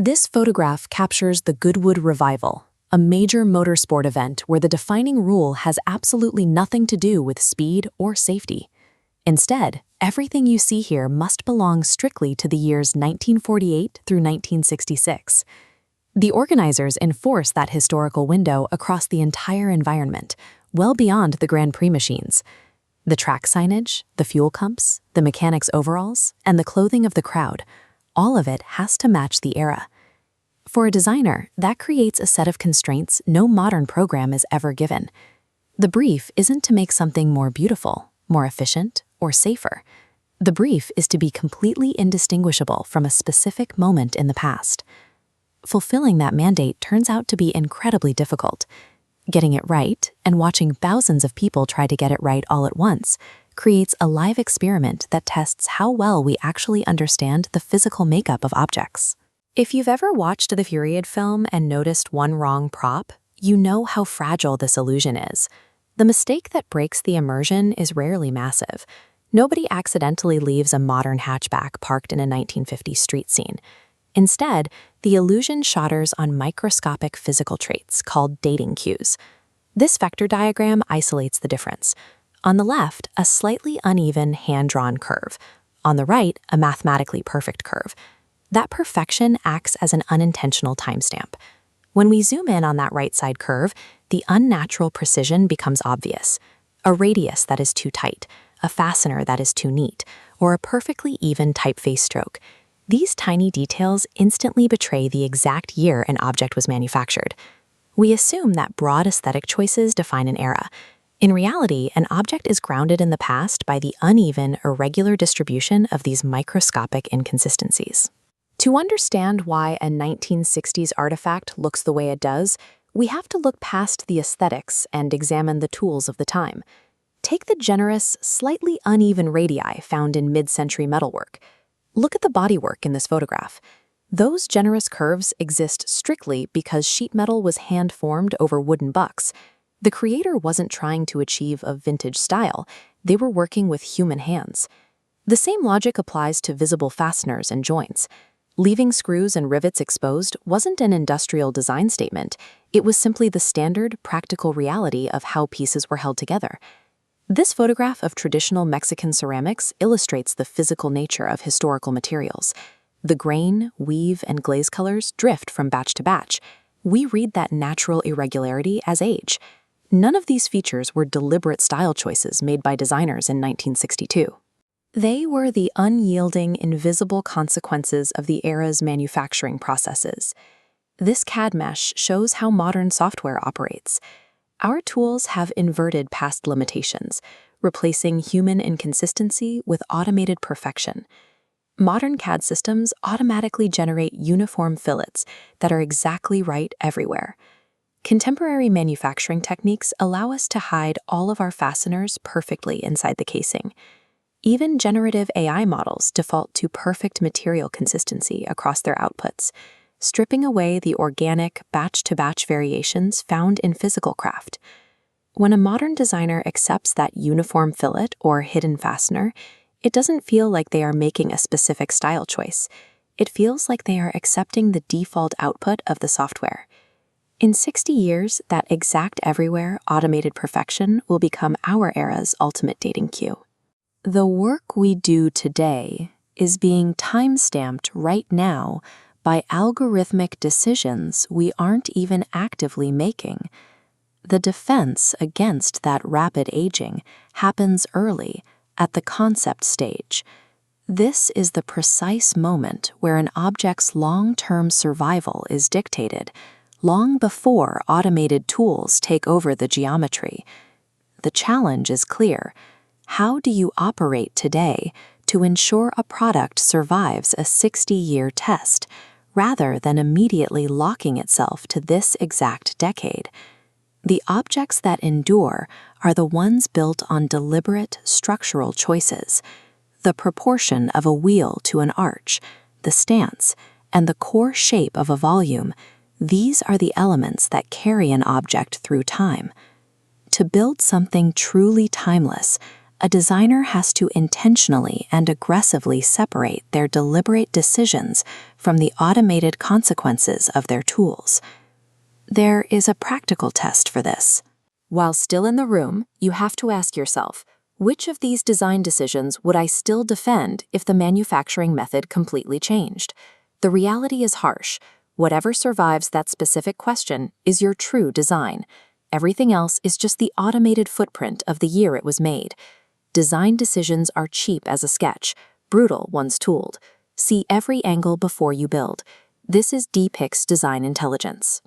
This photograph captures the Goodwood Revival, a major motorsport event where the defining rule has absolutely nothing to do with speed or safety. Instead, everything you see here must belong strictly to the years 1948 through 1966. The organizers enforce that historical window across the entire environment, well beyond the Grand Prix machines. The track signage, the fuel pumps, the mechanics' overalls, and the clothing of the crowd, all of it has to match the era. For a designer, that creates a set of constraints no modern program is ever given. The brief isn't to make something more beautiful, more efficient, or safer. The brief is to be completely indistinguishable from a specific moment in the past. Fulfilling that mandate turns out to be incredibly difficult. Getting it right, and watching thousands of people try to get it right all at once, creates a live experiment that tests how well we actually understand the physical makeup of objects. If you've ever watched the period film and noticed one wrong prop, you know how fragile this illusion is. The mistake that breaks the immersion is rarely massive. Nobody accidentally leaves a modern hatchback parked in a 1950s street scene. Instead, the illusion shatters on microscopic physical traits called dating cues. This vector diagram isolates the difference. On the left, a slightly uneven hand-drawn curve. On the right, a mathematically perfect curve. That perfection acts as an unintentional timestamp. When we zoom in on that right side curve, the unnatural precision becomes obvious. A radius that is too tight, a fastener that is too neat, or a perfectly even typeface stroke. These tiny details instantly betray the exact year an object was manufactured. We assume that broad aesthetic choices define an era. In reality, an object is grounded in the past by the uneven, irregular distribution of these microscopic inconsistencies. To understand why a 1960s artifact looks the way it does, we have to look past the aesthetics and examine the tools of the time. Take the generous, slightly uneven radii found in mid-century metalwork. Look at the bodywork in this photograph. Those generous curves exist strictly because sheet metal was hand-formed over wooden bucks. The creator wasn't trying to achieve a vintage style. They were working with human hands. The same logic applies to visible fasteners and joints. Leaving screws and rivets exposed wasn't an industrial design statement. It was simply the standard, practical reality of how pieces were held together. This photograph of traditional Mexican ceramics illustrates the physical nature of historical materials. The grain, weave, and glaze colors drift from batch to batch. We read that natural irregularity as age. None of these features were deliberate style choices made by designers in 1962. They were the unyielding, invisible consequences of the era's manufacturing processes. This CAD mesh shows how modern software operates. Our tools have inverted past limitations, replacing human inconsistency with automated perfection. Modern CAD systems automatically generate uniform fillets that are exactly right everywhere. Contemporary manufacturing techniques allow us to hide all of our fasteners perfectly inside the casing. Even generative AI models default to perfect material consistency across their outputs, stripping away the organic batch-to-batch variations found in physical craft. When a modern designer accepts that uniform fillet or hidden fastener, it doesn't feel like they are making a specific style choice. It feels like they are accepting the default output of the software. In 60 years, that exact everywhere automated perfection will become our era's ultimate dating cue. The work we do today is being time-stamped right now by algorithmic decisions we aren't even actively making. The defense against that rapid aging happens early, at the concept stage. This is the precise moment where an object's long-term survival is dictated, long before automated tools take over the geometry. The challenge is clear. How do you operate today to ensure a product survives a 60-year test, rather than immediately locking itself to this exact decade? The objects that endure are the ones built on deliberate structural choices. The proportion of a wheel to an arch, the stance, and the core shape of a volume, these are the elements that carry an object through time. To build something truly timeless, a designer has to intentionally and aggressively separate their deliberate decisions from the automated consequences of their tools. There is a practical test for this. While still in the room, you have to ask yourself, which of these design decisions would I still defend if the manufacturing method completely changed? The reality is harsh. Whatever survives that specific question is your true design. Everything else is just the automated footprint of the year it was made. Design decisions are cheap as a sketch, brutal once tooled. See every angle before you build. This is Depix Design Intelligence.